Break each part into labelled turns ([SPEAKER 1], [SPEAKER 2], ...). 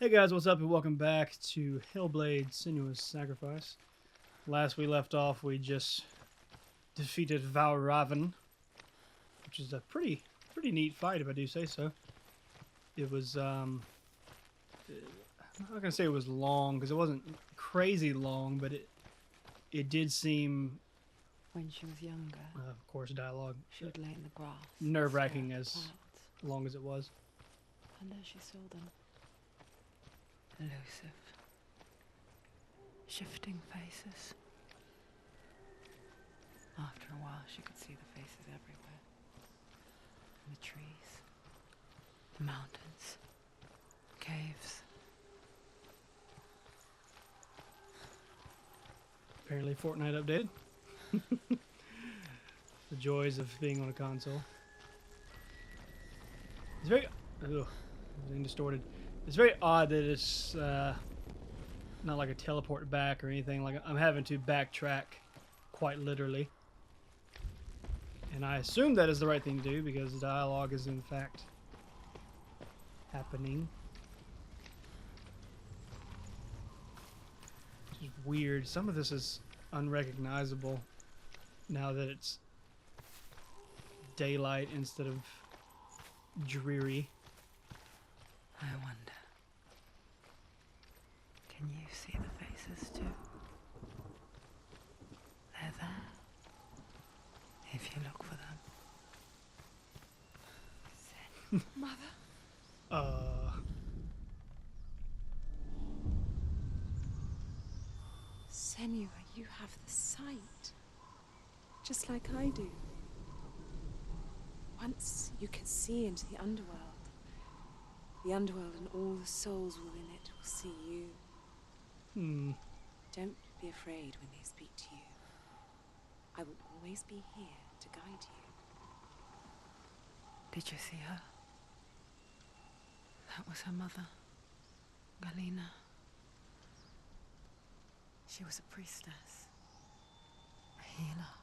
[SPEAKER 1] Hey guys, what's up and welcome back to Hellblade Sinuous Sacrifice. Last we left off, we just defeated Valraven, which is a pretty neat fight if I do say so. It was, I'm not gonna say it was long because it wasn't crazy long, but it did seem,
[SPEAKER 2] When she was younger,
[SPEAKER 1] of course, dialogue,
[SPEAKER 2] she would lay in the grass.
[SPEAKER 1] nerve-wracking
[SPEAKER 2] and
[SPEAKER 1] as
[SPEAKER 2] stare at the clouds.
[SPEAKER 1] long as it was.
[SPEAKER 2] And there she saw them. Elusive. Shifting faces. After a while, she could see the faces everywhere. In the trees, the mountains, caves.
[SPEAKER 1] Apparently Fortnite updated. The joys of being on a console. It's very... Ugh, everything distorted. It's very odd that it's not like a teleport back or anything. Like I'm having to backtrack quite literally. And I assume that is the right thing to do because the dialogue is in fact happening. Which is weird. Some of this is unrecognizable now that it's daylight instead of dreary.
[SPEAKER 2] I wonder. Can you see the faces too? They're there. If you look for them.
[SPEAKER 3] Mother? Senua, you have the sight. Just like I do. Once you can see into the underworld. The underworld and all the souls within it will see you. Don't be afraid when they speak to you. I will always be here to guide you.
[SPEAKER 2] Did you see her? That was her mother, Galena. She was a priestess, a healer.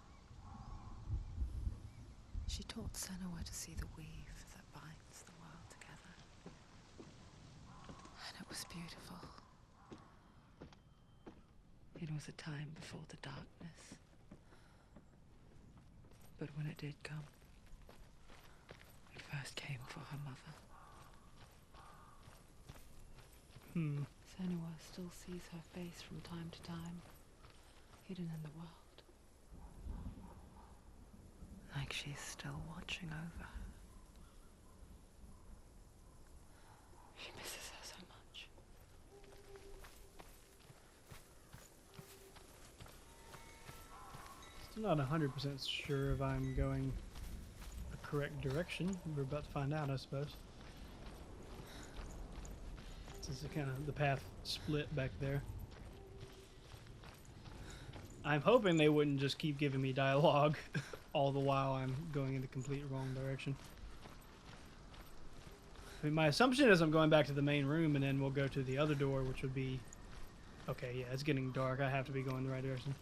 [SPEAKER 2] She taught Senua to see the weave that binds the world together. And it was beautiful. It was a time before the darkness. But when it did come, it first came for her mother. Senua still sees her face from time to time, hidden in the world. Like she's still watching over her. She misses her so much.
[SPEAKER 1] Still not 100% sure if I'm going the correct direction. We're about to find out, I suppose. Since the path split back there. I'm hoping they wouldn't just keep giving me dialogue all the while I'm going in the complete wrong direction. I mean, my assumption is I'm going back to the main room and then we'll go to the other door, which would be... Okay, yeah, it's getting dark. I have to be going the right direction.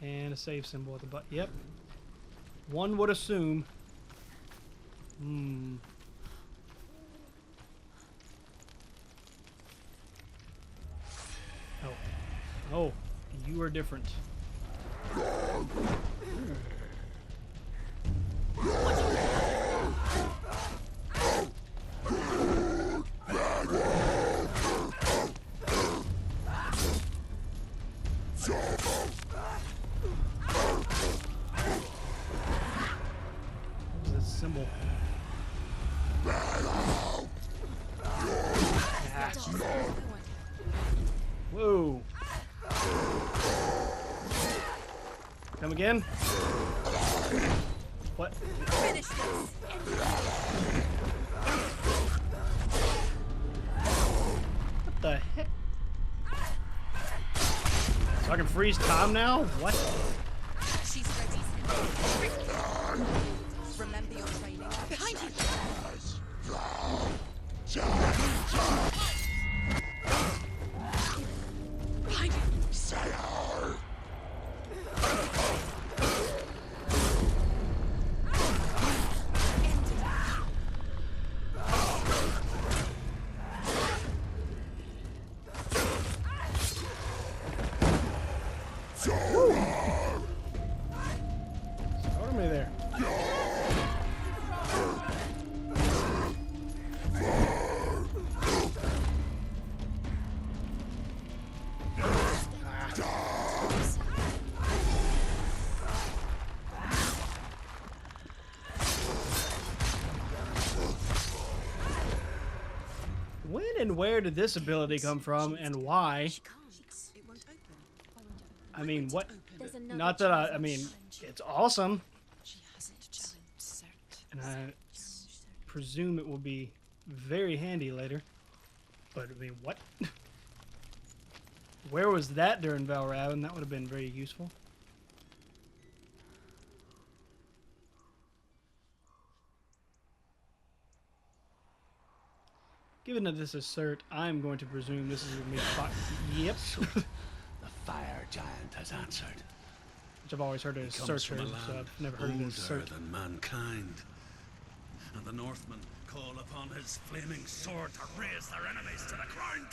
[SPEAKER 1] And a save symbol at the butt. Yep. One would assume. Oh. Oh, you are different. What's this symbol? Whoa. Come again? What?
[SPEAKER 3] Finish this!
[SPEAKER 1] What the heck? So I can freeze time now? What?
[SPEAKER 3] She's ready. Remember your training. Behind you! Behind you!
[SPEAKER 1] and where did this ability come from, and why?
[SPEAKER 4] She can't. It won't open.
[SPEAKER 1] I mean, what?
[SPEAKER 5] There's another
[SPEAKER 1] Not that I
[SPEAKER 5] challenge.
[SPEAKER 1] mean, it's awesome,
[SPEAKER 4] She hasn't challenged Surt.
[SPEAKER 1] and I presume it will be very handy later. But I mean, what? Where was that during Valravn? That would have been very useful. Given that this is Surt, I'm going to presume this is going to be Yep.
[SPEAKER 6] The fire giant has answered.
[SPEAKER 1] Which I've always heard it as
[SPEAKER 6] He comes
[SPEAKER 1] Surtur,
[SPEAKER 6] from a
[SPEAKER 1] so
[SPEAKER 6] land
[SPEAKER 1] I've never heard it as
[SPEAKER 6] older
[SPEAKER 1] Surt.
[SPEAKER 6] than mankind. And the Northmen call upon his flaming sword to raise their enemies to the ground.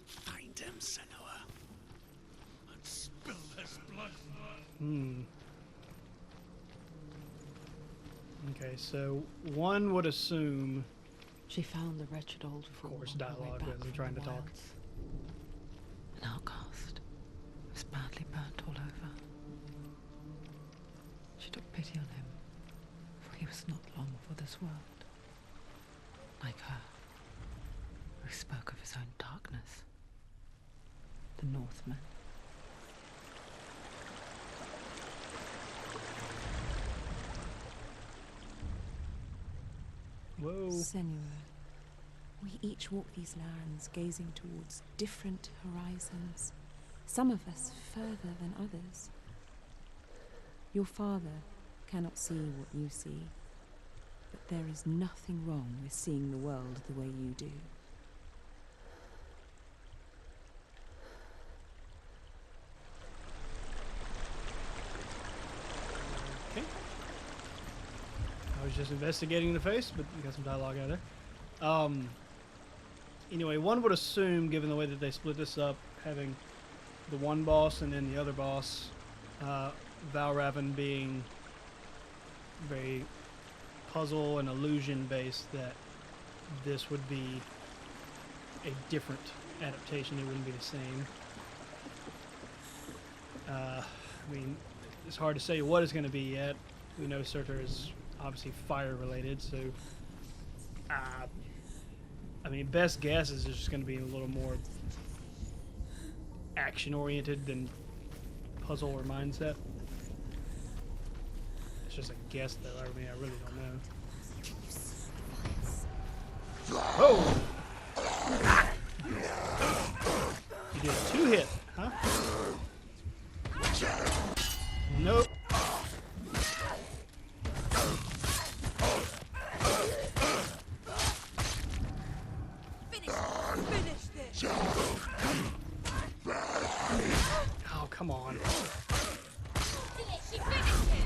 [SPEAKER 6] Find him, Senua, and spill his blood.
[SPEAKER 1] Okay, so one would assume.
[SPEAKER 2] She found the wretched old fool
[SPEAKER 1] course,
[SPEAKER 2] on her way
[SPEAKER 1] dialogue
[SPEAKER 2] back
[SPEAKER 1] as I'm
[SPEAKER 2] from
[SPEAKER 1] trying
[SPEAKER 2] the
[SPEAKER 1] to talk.
[SPEAKER 2] wilds. An outcast, was badly burnt all over. She took pity on him, for he was not long for this world. Like her, who spoke of his own darkness. The Northmen.
[SPEAKER 1] Whoa.
[SPEAKER 3] Senua, we each walk these lands gazing towards different horizons, some of us further than others. Your father cannot see what you see, but there is nothing wrong with seeing the world the way you do.
[SPEAKER 1] Okay. I was just investigating the face, but we got some dialogue out of there. Anyway, one would assume, given the way that they split this up, having the one boss and then the other boss, Valravn being very puzzle and illusion based, that this would be a different adaptation. It wouldn't be the same. I mean, it's hard to say what it's going to be yet. We know Surtur is obviously fire related, so I mean, best guess is it's just going to be a little more action oriented than puzzle or mindset. It's just a guess, though. I mean, I really don't know. Oh! You did a 2-hit, huh? Nope.
[SPEAKER 4] Finish this.
[SPEAKER 1] Oh, come on.
[SPEAKER 5] She finished it!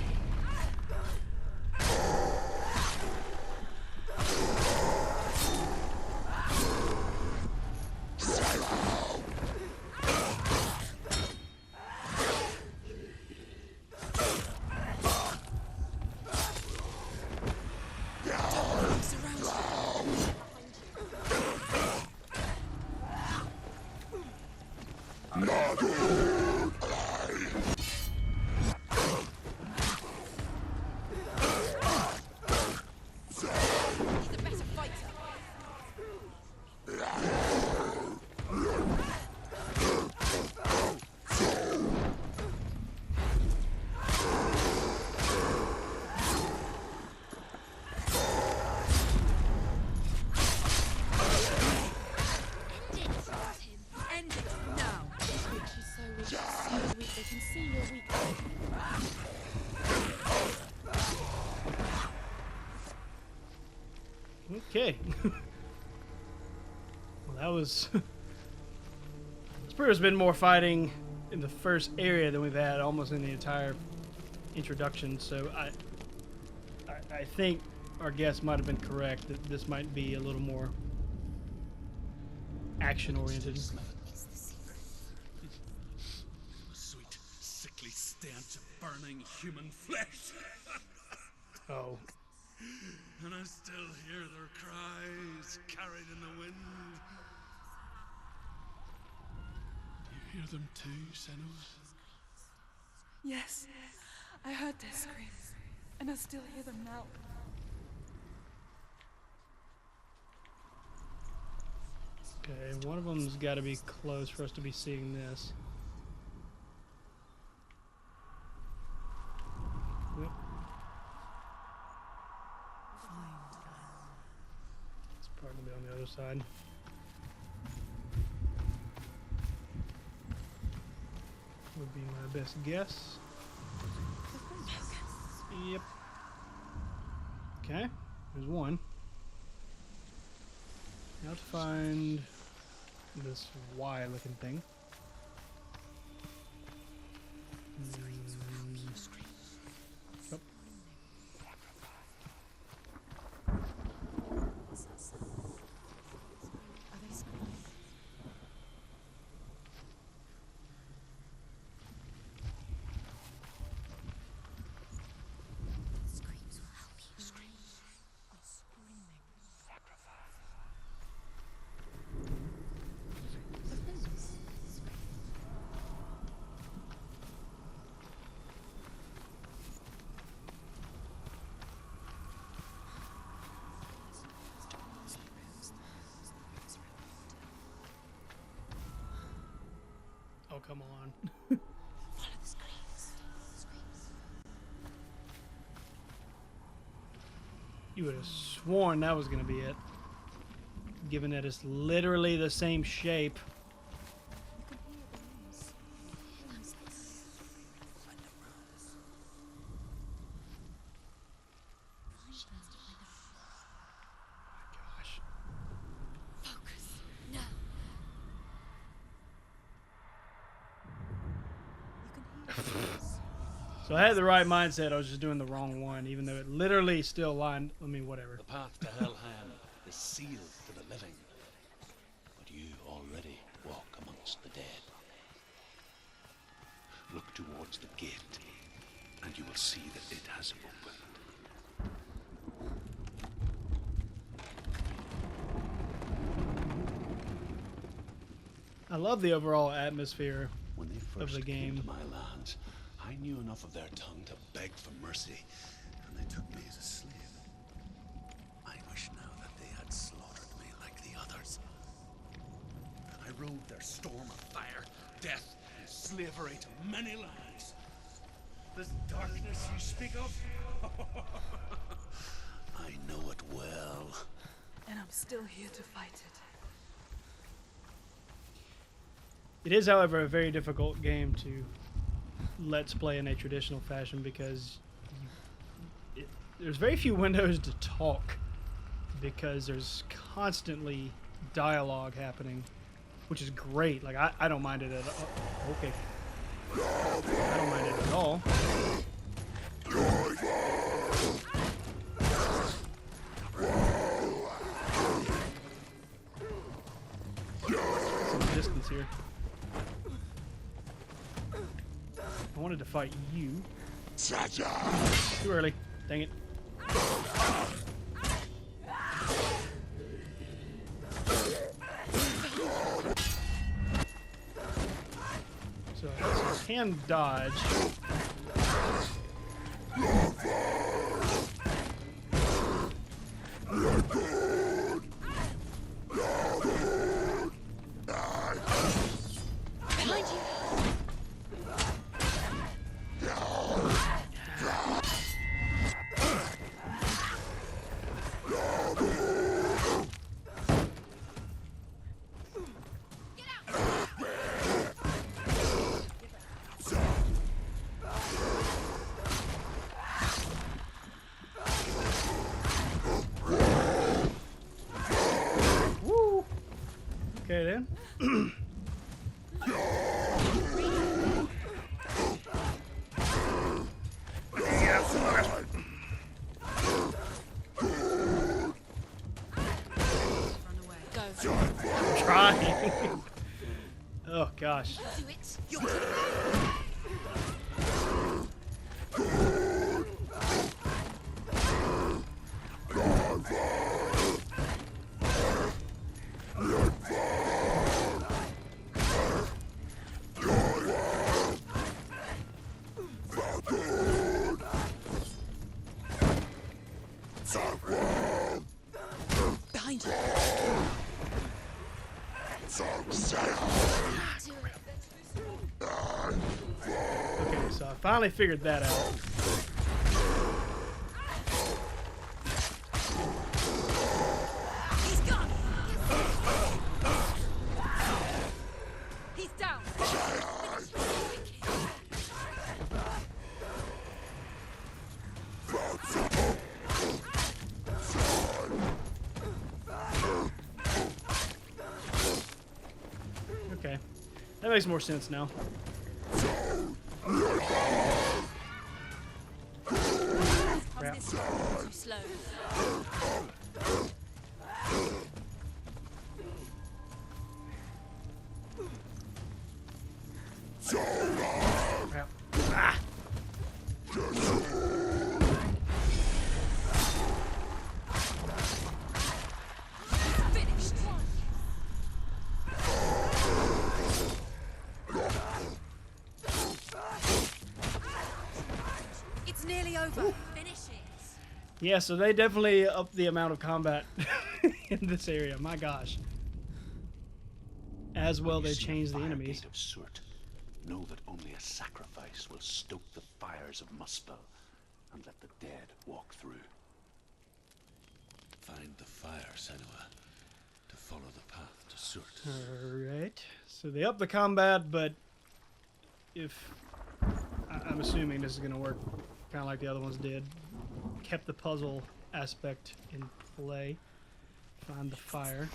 [SPEAKER 5] He's a better fighter.
[SPEAKER 4] End it now.
[SPEAKER 3] She's so weak, so weak, they can see you're weak.
[SPEAKER 1] Okay. Well, that was... Spear's been more fighting in the first area than we've had almost in the entire introduction, so I think our guess might have been correct that this might be a little more action-oriented.
[SPEAKER 6] Smell it. The sweet, sickly stench of burning human flesh.
[SPEAKER 1] Oh.
[SPEAKER 6] And I still hear their cries carried in the wind. You hear them too, Senua?
[SPEAKER 4] Yes, I heard their screams, and I still hear them now.
[SPEAKER 1] Okay, one of them's got to be close for us to be seeing this. Yep. It's probably gonna be on the other side. Would be my best guess. Yep. Okay, there's one. Now to find this Y-looking thing. Yep.
[SPEAKER 4] Screams will help you. Screams.
[SPEAKER 1] Oh, come on.
[SPEAKER 4] Follow the screams. Screams.
[SPEAKER 1] You would have sworn that was going to be it. Given that it's literally the same shape.
[SPEAKER 3] You can hear the noise.
[SPEAKER 1] Gosh.
[SPEAKER 4] Focus. Now.
[SPEAKER 3] You can hear the noise.
[SPEAKER 1] So I had the right mindset. I was just doing the wrong one, even though it literally still lined. I mean, whatever.
[SPEAKER 6] The path to Helheim is sealed to the living, but you already walk amongst the dead. Look towards the gate, and you will see that it has opened.
[SPEAKER 1] I love the overall atmosphere.
[SPEAKER 6] When they
[SPEAKER 1] Of
[SPEAKER 6] first
[SPEAKER 1] the
[SPEAKER 6] came
[SPEAKER 1] game.
[SPEAKER 6] to my lands, I knew enough of their tongue to beg for mercy, and they took me as a slave. I wish now that they had slaughtered me like the others. I rode their storm of fire, death, and slavery to many lands. This darkness you speak of, I know it well.
[SPEAKER 3] And I'm still here to fight it.
[SPEAKER 1] It is, however, a very difficult game to let's play in a traditional fashion because there's very few windows to talk because there's constantly dialogue happening, which is great. Like, I don't mind it at all. Okay. I don't mind it at all. Some distance here. I wanted to fight you. Too early. Dang it. So I can dodge.
[SPEAKER 4] Behind you.
[SPEAKER 1] Woo! Okay then.
[SPEAKER 4] Go.
[SPEAKER 1] Trying. Oh gosh.
[SPEAKER 4] Do it. You're capable. Behind you.
[SPEAKER 1] Okay, so I finally figured that out.
[SPEAKER 4] He's gone. He's down.
[SPEAKER 1] Okay, that makes more sense now. Crap.
[SPEAKER 4] Too slow.
[SPEAKER 1] Crap. Ah!
[SPEAKER 4] Finished. It's nearly over. Finish it.
[SPEAKER 1] Yeah, so they definitely upped the amount of combat in this area. My gosh. As well,
[SPEAKER 6] When you
[SPEAKER 1] they
[SPEAKER 6] see a
[SPEAKER 1] changed the
[SPEAKER 6] fire
[SPEAKER 1] enemies.
[SPEAKER 6] gate of Surt, know that only a sacrifice will stoke the fires of Muspel and let the dead walk through. Find the fire, Senua, to follow the path to Surt.
[SPEAKER 1] Alright. So they upped the combat, but if... I'm assuming this is going to work kind of like the other ones did. Kept the puzzle aspect in play. Find the fire.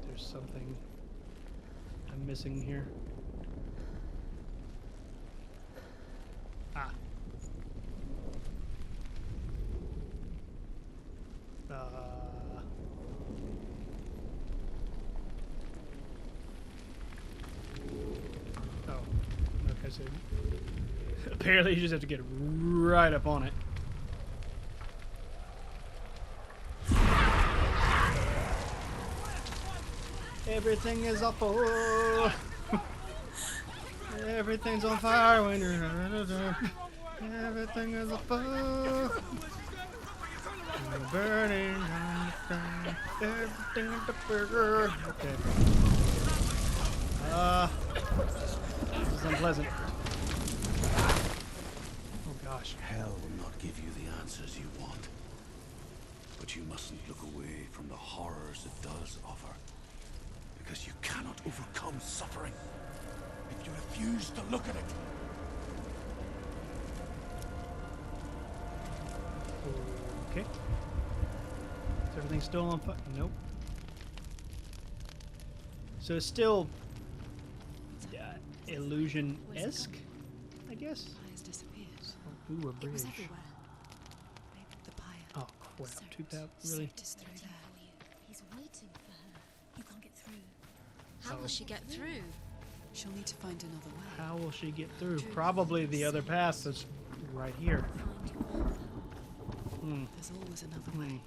[SPEAKER 1] There's something I'm missing here. Ah. Oh. Okay, so apparently you just have to get right up on it. Everything is awful. Everything's on fire when you're everything is awful. You're burning down, everything in the burger. Okay. This is unpleasant. Oh gosh.
[SPEAKER 6] Hell will not give you the answers you want. But you mustn't look away from the horrors it does offer. Because you cannot overcome suffering if you refuse to look at it.
[SPEAKER 1] Okay. Is everything still on fire? Nope. So it's still illusion-esque, I guess.
[SPEAKER 3] Fire's disappeared.
[SPEAKER 1] Oh, ooh, a bridge.
[SPEAKER 3] It was everywhere. Maybe the pyre.
[SPEAKER 1] Oh crap! Two tap. Really?
[SPEAKER 3] Surt is through there.
[SPEAKER 5] He's waiting for her. You can't get through.
[SPEAKER 4] How will she get through?
[SPEAKER 3] She'll need to find another way.
[SPEAKER 1] How will she get through? Probably the other path that's right here. Hmm.
[SPEAKER 3] There's always another way.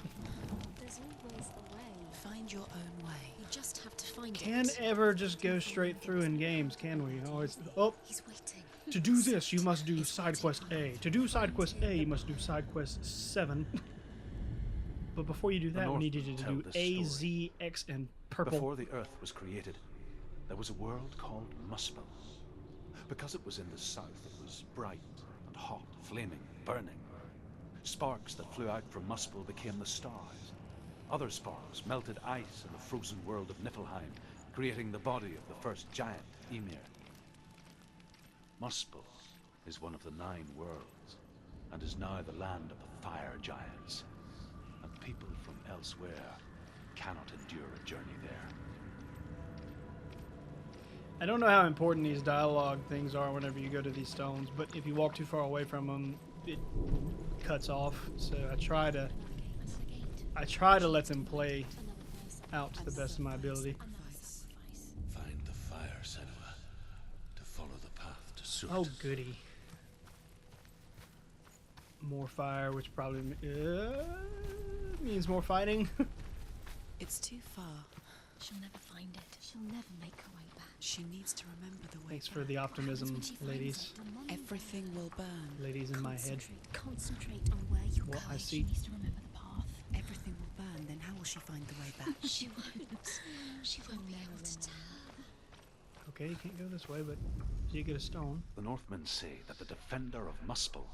[SPEAKER 5] There's always a way.
[SPEAKER 3] Find your own way.
[SPEAKER 5] You just have to find
[SPEAKER 1] Can't
[SPEAKER 5] it.
[SPEAKER 1] ever just go straight through in games, can we? Always. Oh,
[SPEAKER 5] He's waiting.
[SPEAKER 1] to do this, you must do side quest A. To do side quest A, you must do side quest 7. But before you do that, we need you to do A, Z, X, and purple.
[SPEAKER 6] Before the Earth was created, there was a world called Muspel. Because it was in the south, it was bright and hot, flaming, burning. Sparks that flew out from Muspel became the stars. Other sparks melted ice in the frozen world of Niflheim, creating the body of the first giant, Ymir. Muspel is one of the 9 worlds, and is now the land of the fire giants. And people from elsewhere cannot endure a journey there.
[SPEAKER 1] I don't know how important these dialogue things are whenever you go to these stones, but if you walk too far away from them, it cuts off. So I try to let them play out to the best of my ability.
[SPEAKER 6] Find the fire, Senua, to follow the path to Surt.
[SPEAKER 1] Oh goody. More fire, which probably means more fighting.
[SPEAKER 3] It's too far.
[SPEAKER 5] She'll never find it. She'll never make her way back.
[SPEAKER 3] She needs to remember the way
[SPEAKER 1] Thanks for the optimism, ladies.
[SPEAKER 5] The
[SPEAKER 7] Everything will burn.
[SPEAKER 1] Ladies in my head.
[SPEAKER 5] Concentrate on where you're
[SPEAKER 1] What I
[SPEAKER 5] going.
[SPEAKER 1] see.
[SPEAKER 5] She needs to remember the path.
[SPEAKER 7] Everything will burn, then how will she find the way back?
[SPEAKER 5] She won't. She won't be able to tell.
[SPEAKER 1] Okay, you can't go this way, but you get a stone.
[SPEAKER 6] The Northmen say that the defender of Muspel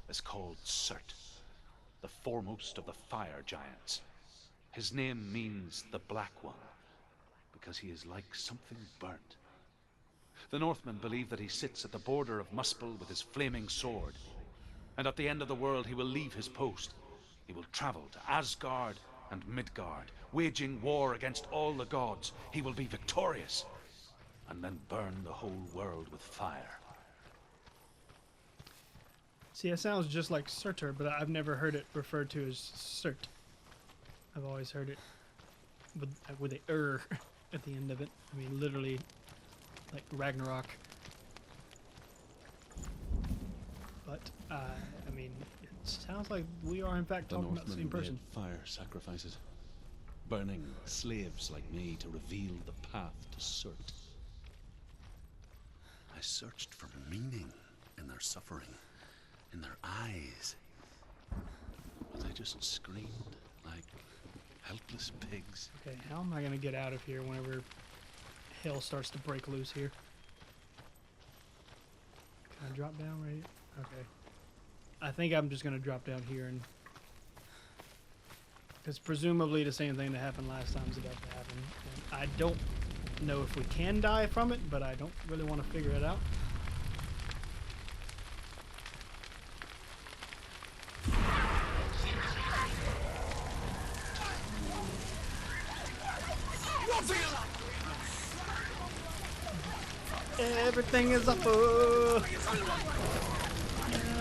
[SPEAKER 6] is called Surt, the foremost of the fire giants. His name means the Black One, because he is like something burnt. The Northmen believe that he sits at the border of Muspel with his flaming sword, and at the end of the world he will leave his post. He will travel to Asgard and Midgard, waging war against all the gods. He will be victorious, and then burn the whole world with fire.
[SPEAKER 1] See, it sounds just like Surtur, but I've never heard it referred to as Surt. I've always heard it with a at the end of it. I mean, literally, like Ragnarok. But, I mean, it sounds like we are in fact
[SPEAKER 6] The
[SPEAKER 1] talking about the
[SPEAKER 6] Northmen
[SPEAKER 1] same person.
[SPEAKER 6] made fire sacrifices, burning slaves like me to reveal the path to Surt. I searched for meaning in their suffering, in their eyes, but they just screamed like helpless pigs.
[SPEAKER 1] Okay, how am I going to get out of here whenever hell starts to break loose here? Can I drop down right here? Okay. I think I'm just going to drop down here, and it's presumably the same thing that happened last time is about to happen. And I don't know if we can die from it, but I don't really want to figure it out. Everything is up.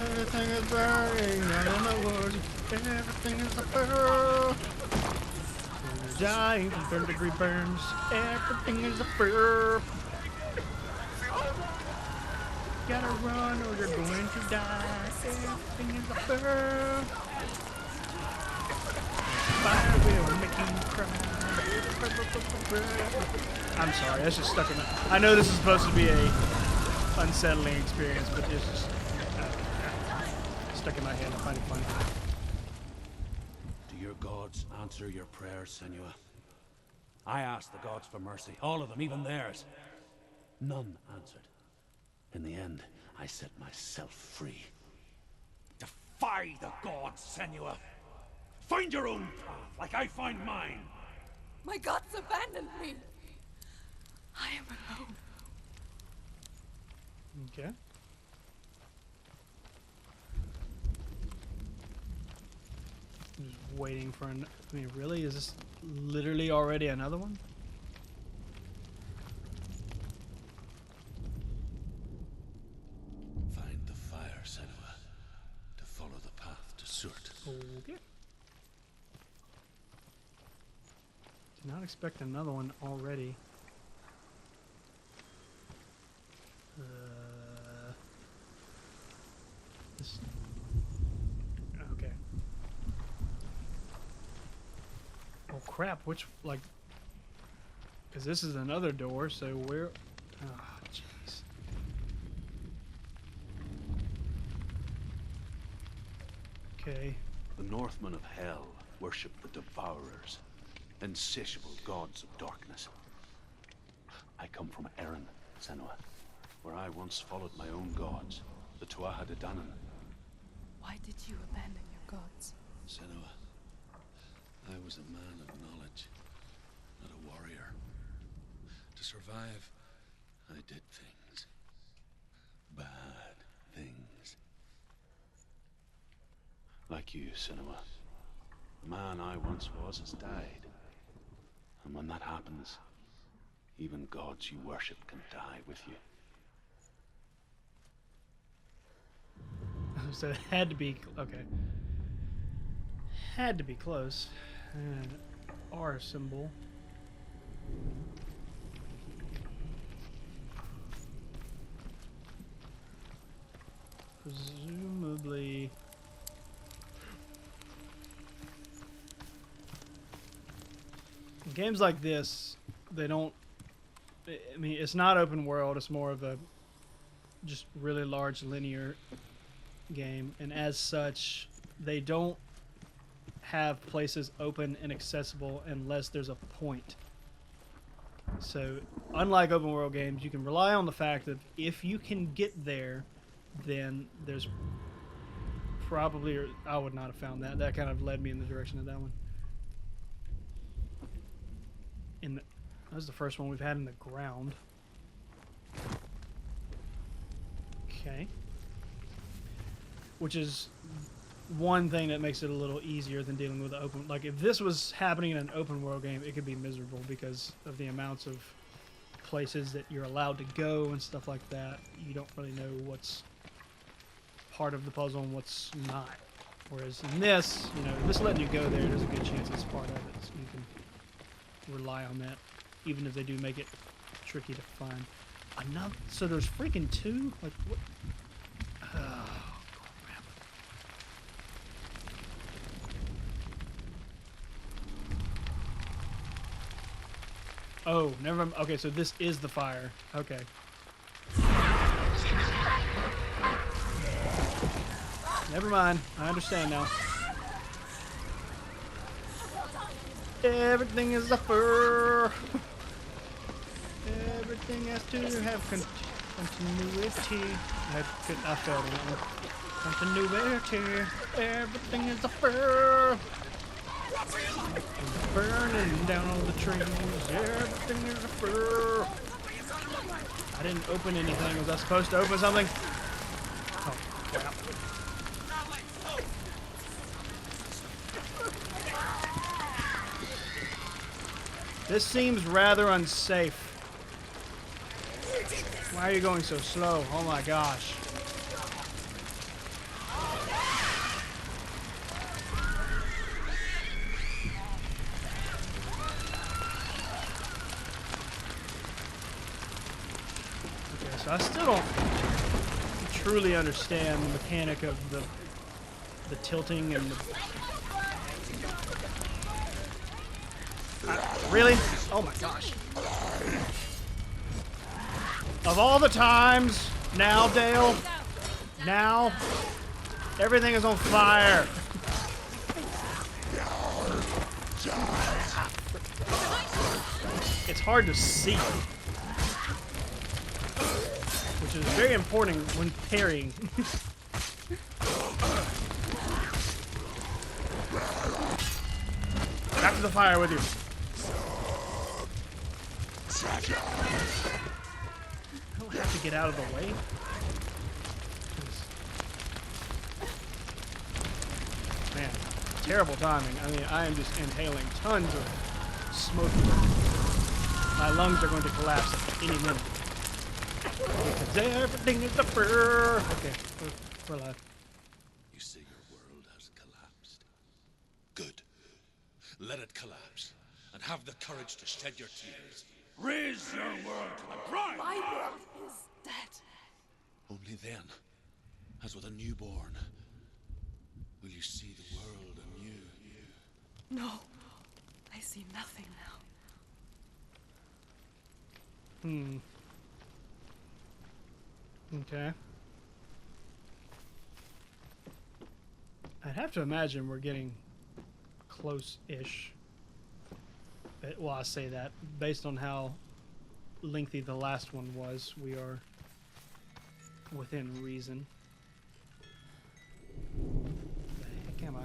[SPEAKER 1] Everything is burning out in the woods. Everything is up. Dying from third-degree burns. Everything is up. Gotta run or you're going to die. Everything is up. Fire will make you cry. I'm sorry, that's just stuck in my... I know this is supposed to be a unsettling experience, but it's just stuck in my head. I find it funny.
[SPEAKER 6] Do your gods answer your prayers, Senua? I asked the gods for mercy, all of them, even theirs. None answered. In the end, I set myself free. Defy the gods, Senua! Find your own path, like I find mine!
[SPEAKER 7] My gods abandoned me. I am alone.
[SPEAKER 1] Okay. Just waiting for an... I mean, really? Is this literally already another one?
[SPEAKER 6] Find the fire, Senua, to follow the path to Surt.
[SPEAKER 1] Okay. Did not expect another one already. This... Okay. Oh crap! Which like? Because this is another door. So where? Oh jeez. Okay.
[SPEAKER 6] The Northmen of Hell worship the Devourers, insatiable gods of darkness. I come from Erin, Senua, where I once followed my own gods, the Tuatha De Danann.
[SPEAKER 7] Why did you abandon your gods?
[SPEAKER 6] Senua, I was a man of knowledge, not a warrior. To survive, I did things. Bad things. Like you, Senua. The man I once was has died. And when that happens, even gods you worship can die with you.
[SPEAKER 1] So it had to be okay. Had to be close. And R symbol. Presumably. Games like this, they don't. I mean, it's not open world. It's more of a just really large linear game, and as such, they don't have places open and accessible unless there's a point. So, unlike open world games, you can rely on the fact that if you can get there, then there's probably, or I would not have found that. That kind of led me in the direction of that one. That was the first one we've had in the ground. Okay. Which is one thing that makes it a little easier than dealing with the open. Like, if this was happening in an open world game, it could be miserable because of the amounts of places that you're allowed to go and stuff like that. You don't really know what's part of the puzzle and what's not. Whereas in this, you know, just letting you go there, there's a good chance it's part of it, so you can rely on that, even if they do make it tricky to find. Another, so there's freaking two? Like, what? Oh, crap. Oh, never mind. Okay, so this is the fire. Okay. Never mind. I understand now. Everything is a fur. Everything has to have continuity. I failed on that one. Continuity. Everything is a fur. Burning down all the trees. Everything is a fur. I didn't open anything. Was I supposed to open something? Oh, crap. This seems rather unsafe. Why are you going so slow? Oh my gosh. Okay, so I still don't truly understand the mechanic of the tilting and the... Really? Oh my gosh. Of all the times, now, Dale, now, everything is on fire. It's hard to see, which is very important when parrying. Back to the fire with you. I don't have to get out of the way. Man, terrible timing. I mean, I am just inhaling tons of smoke. My lungs are going to collapse at any minute. Because everything is a fur. Okay, we're alive.
[SPEAKER 6] You say your world has collapsed. Good. Let it collapse, and have the courage to shed your tears. Raise your world to the brine!
[SPEAKER 7] My world is dead.
[SPEAKER 6] Only then, as with a newborn, will you see the world anew.
[SPEAKER 7] No, I see nothing now.
[SPEAKER 1] Okay. I'd have to imagine we're getting close-ish. Well, I say that based on how lengthy the last one was. We are within reason. The heck am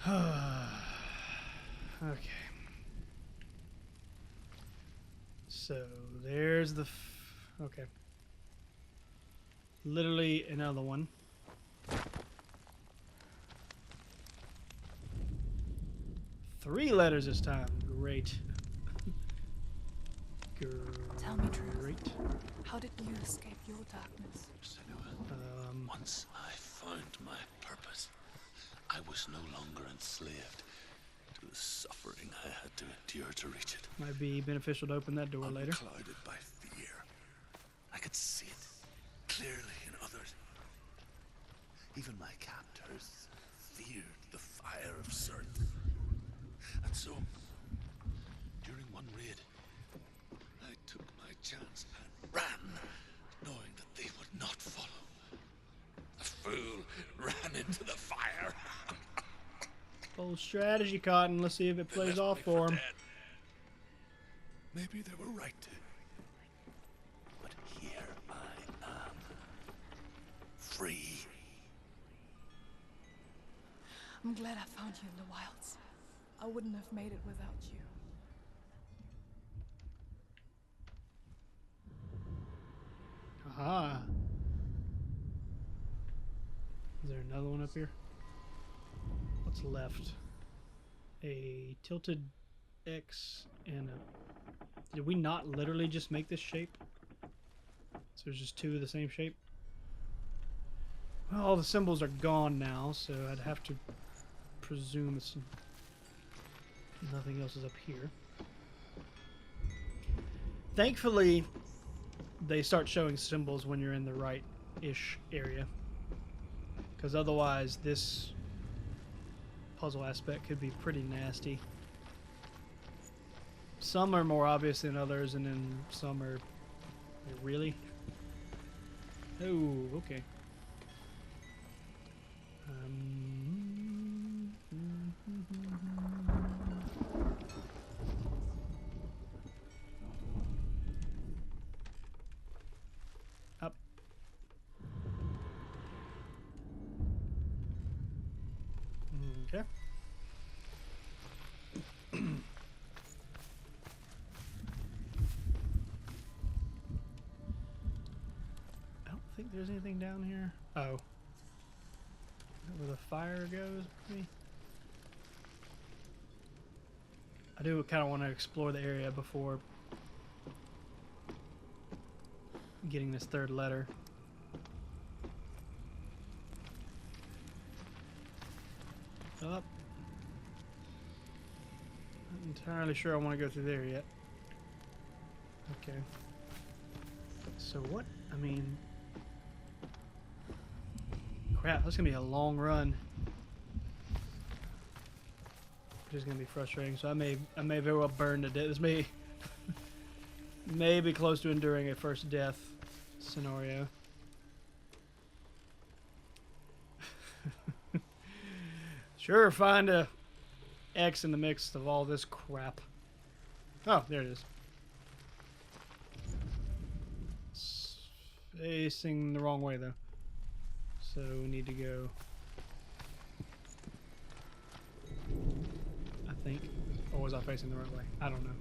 [SPEAKER 1] I? Okay. So there's the. Okay. Literally another one. Three letters this time. Great.
[SPEAKER 7] Tell me truth.
[SPEAKER 1] Great.
[SPEAKER 7] How did you escape your darkness?
[SPEAKER 6] Senua, once I found my purpose, I was no longer enslaved to the suffering I had to endure to reach it.
[SPEAKER 1] Might be beneficial to open that door later.
[SPEAKER 6] Unclouded by fear, I could see it clearly in others. Even my captors feared the fire of Surt. And so, during one raid, I chance and ran, knowing that they would not follow. A fool ran into the fire.
[SPEAKER 1] Bold strategy, Cotton. Let's see if it
[SPEAKER 6] They
[SPEAKER 1] plays
[SPEAKER 6] left
[SPEAKER 1] off
[SPEAKER 6] me
[SPEAKER 1] for him.
[SPEAKER 6] dead. Maybe they were right to. But here I am. Free.
[SPEAKER 7] I'm glad I found you in the wilds. I wouldn't have made it without you.
[SPEAKER 1] Aha. Is there another one up here? What's left? A tilted X and a... Did we not literally just make this shape? So there's just two of the same shape? Well, all the symbols are gone now, so I'd have to presume it's... Nothing else is up here. Thankfully, they start showing symbols when you're in the right-ish area. Because otherwise, this puzzle aspect could be pretty nasty. Some are more obvious than others, and then some are... Really? Oh, okay. Up. Okay. I don't think there's anything down here. Oh. Is that where the fire goes? Maybe? I do kind of want to explore the area before getting this third letter. Up. Not entirely sure I want to go through there yet. Okay. So what? I mean... Crap, that's gonna be a long run. Which is gonna be frustrating. So I may very well burn to death. This may may be close to enduring a first death scenario. Sure, find a X in the mix of all this crap. Oh, there it is. It's facing the wrong way though. So we need to go, I think. Or was I facing the right way? I don't know.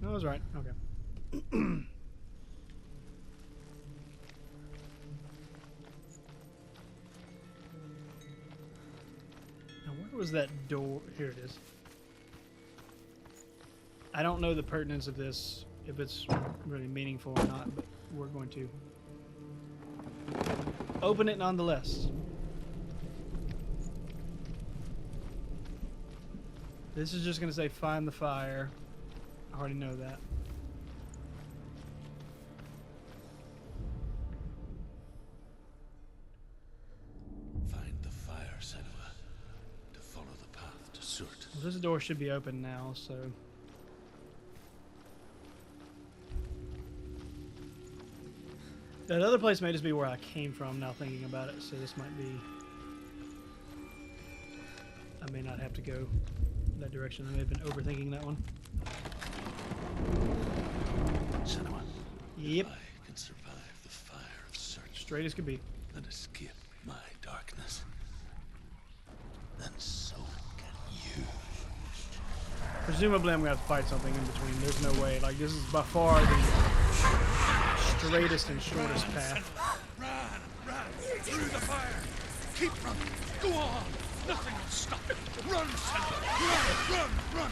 [SPEAKER 1] No, I was right. Okay. Now where was that door? Here it is. I don't know the pertinence of this, if it's really meaningful or not, but we're going to open it nonetheless. This is just going to say find the fire. I already know that.
[SPEAKER 6] Find the fire, Senua, to follow the path to Surt.
[SPEAKER 1] Well, this door should be open now, so... That other place may just be where I came from now thinking about it, so this might be... I may not have to go that direction. I may have been overthinking that one.
[SPEAKER 6] Senua,
[SPEAKER 1] Yep.
[SPEAKER 6] if I can survive the fire of Surt
[SPEAKER 1] Straight as could be.
[SPEAKER 6] and escape my darkness, then so can you.
[SPEAKER 1] Presumably I'm going to have to fight something in between. There's no way. Like, this is by far the straightest and shortest path.
[SPEAKER 6] Run! Through the fire! Keep running! Go on! Nothing will stop it! Run, Senua! Run!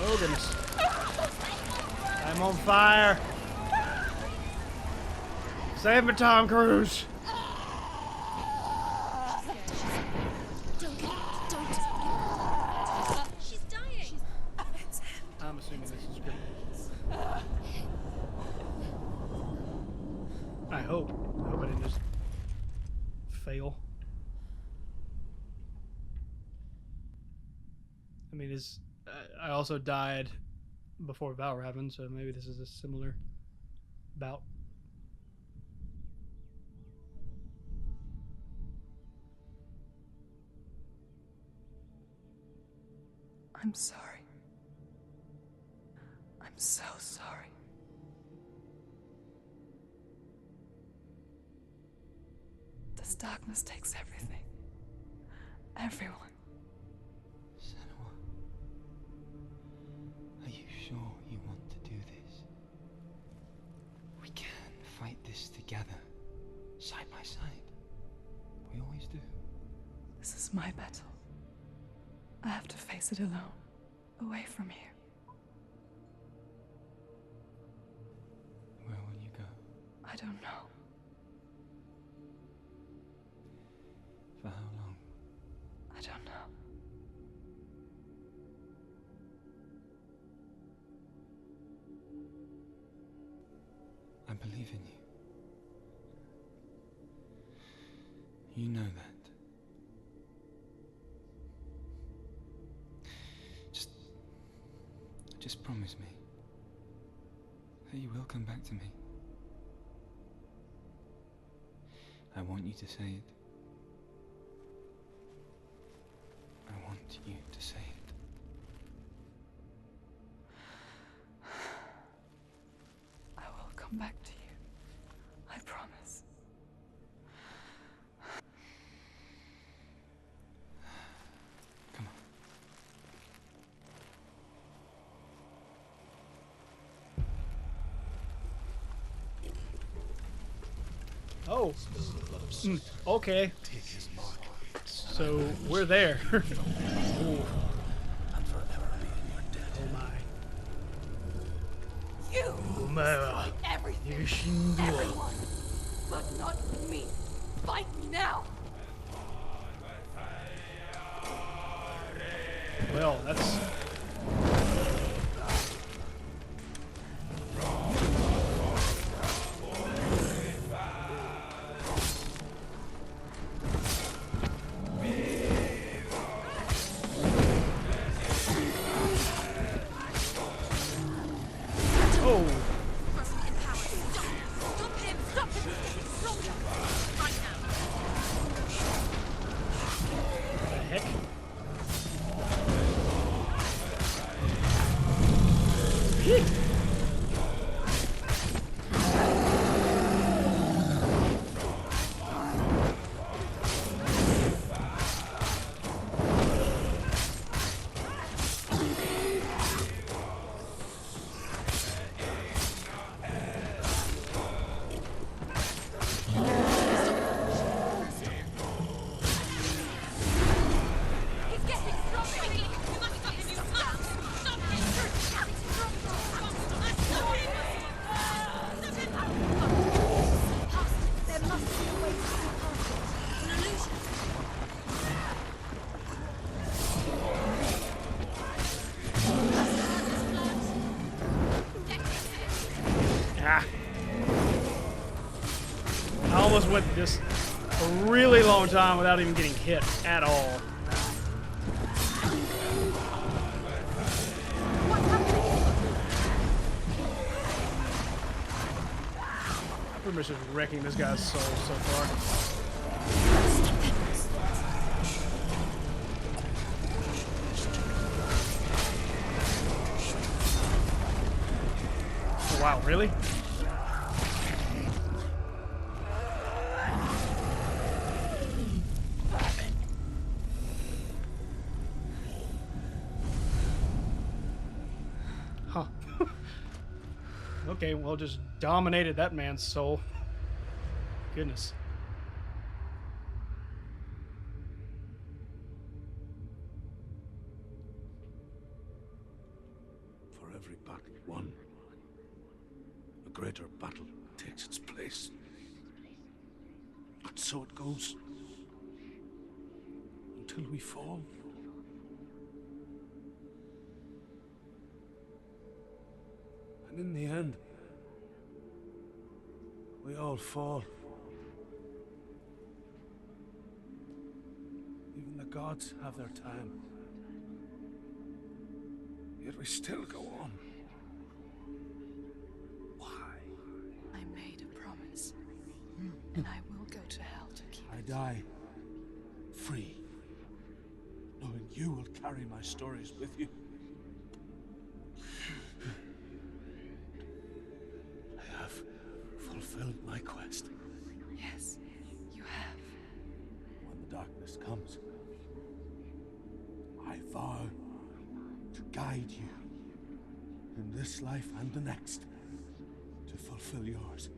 [SPEAKER 1] Oh, goodness. I'm on fire. Save me, Tom Cruise.
[SPEAKER 5] Don't.
[SPEAKER 4] She's dying.
[SPEAKER 1] I'm assuming this is good. mean, I also died before Valraven, so maybe this is a similar bout.
[SPEAKER 7] I'm sorry. I'm so sorry. This darkness takes everything. Everyone.
[SPEAKER 8] Senua, are you sure you want to do this? We can fight this together, side by side. We always do.
[SPEAKER 7] This is my battle. I have to face it alone, away from here.
[SPEAKER 8] Where will you go?
[SPEAKER 7] I don't know.
[SPEAKER 8] For how long?
[SPEAKER 7] I don't know.
[SPEAKER 8] I believe in you. You know that. Just promise me that you will come back to me. I want you to say it. I want you to say it.
[SPEAKER 7] I will come back to you. I promise.
[SPEAKER 8] Come on.
[SPEAKER 1] Oh. Okay.
[SPEAKER 6] Take his mark.
[SPEAKER 1] So we're there. Ooh.
[SPEAKER 6] And forever be in your debt.
[SPEAKER 1] Oh my.
[SPEAKER 7] You!
[SPEAKER 1] Oh my.
[SPEAKER 7] Everything! Everyone! But not me! Fight now!
[SPEAKER 1] Well, that's. Oh.
[SPEAKER 4] Wasn't in power. Stop him! Stop him! He's getting stronger! Right now!
[SPEAKER 1] What the heck?
[SPEAKER 4] He's getting stronger! You must stop him! You must! Stop him! Stop him! Stop him! There must be a way to see past it. An illusion.
[SPEAKER 1] Ah. I almost went this a really long time without even getting hit at all. I'm pretty much just wrecking this guy's soul so far. Oh, wow, really? Huh. Okay, well, just dominated that man's soul. Goodness.
[SPEAKER 6] For every battle won, a greater battle takes its place. But so it goes. Until we fall. And in the end, we all fall. Even the gods have their time. Yet we still go on. Why?
[SPEAKER 7] I made a promise, and I will go to hell to keep
[SPEAKER 6] I
[SPEAKER 7] it.
[SPEAKER 6] die free, knowing you will carry my stories with you. I have fulfilled my quest.
[SPEAKER 7] Yes, you have.
[SPEAKER 6] When the darkness comes, I vow to guide you in this life and the next to fulfill yours.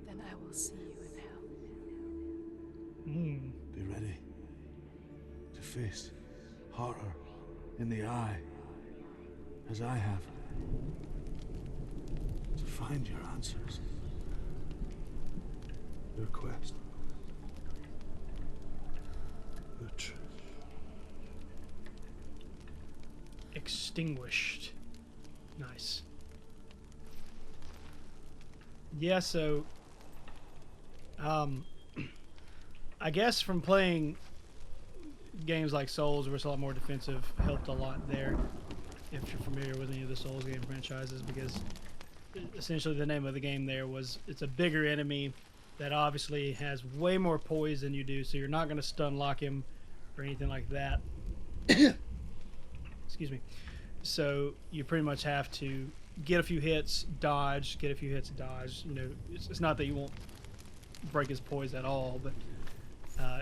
[SPEAKER 7] Then I will see you in hell.
[SPEAKER 6] Be ready to face horror in the eye, as I have, to find your answers, your quest, your truth.
[SPEAKER 1] Extinguished. Nice. Yeah, so I guess from playing games like Souls, where it's a lot more defensive, helped a lot there. If you're familiar with any of the Souls game franchises, because essentially the name of the game there was it's a bigger enemy that obviously has way more poise than you do, so you're not going to stun lock him or anything like that. Excuse me. So you pretty much have to get a few hits, dodge, get a few hits, dodge. You know, it's not that you won't break his poise at all, but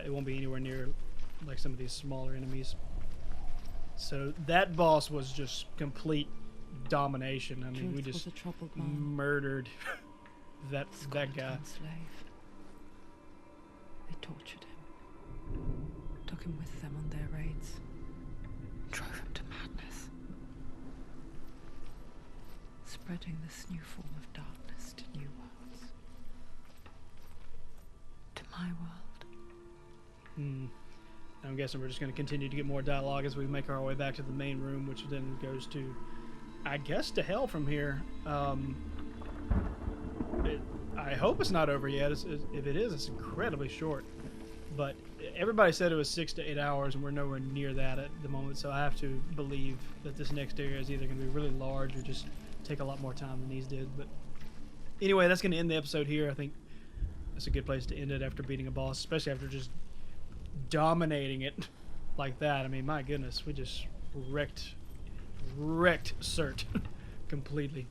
[SPEAKER 1] it won't be anywhere near like some of these smaller enemies. So that boss was just complete domination. I mean, we
[SPEAKER 2] Truth
[SPEAKER 1] just
[SPEAKER 2] was a troubled man,
[SPEAKER 1] murdered that
[SPEAKER 2] Scotland
[SPEAKER 1] guy.
[SPEAKER 2] slave. They tortured him, took him with them on their raids, drove him to madness, spreading this new form of darkness to new worlds, to my world.
[SPEAKER 1] I'm guessing we're just going to continue to get more dialogue as we make our way back to the main room, which then goes to, I guess, to hell from here. I hope it's not over yet. If it is, it's incredibly short. But everybody said it was 6 to 8 hours, and we're nowhere near that at the moment. So I have to believe that this next area is either going to be really large or just take a lot more time than these did. But anyway, that's going to end the episode here. I think that's a good place to end it after beating a boss, especially after just dominating it like that. I mean, my goodness, we just wrecked Surt completely,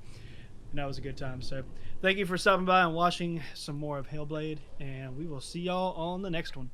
[SPEAKER 1] and that was a good time. So thank you for stopping by and watching some more of Hellblade, and we will see y'all on the next one.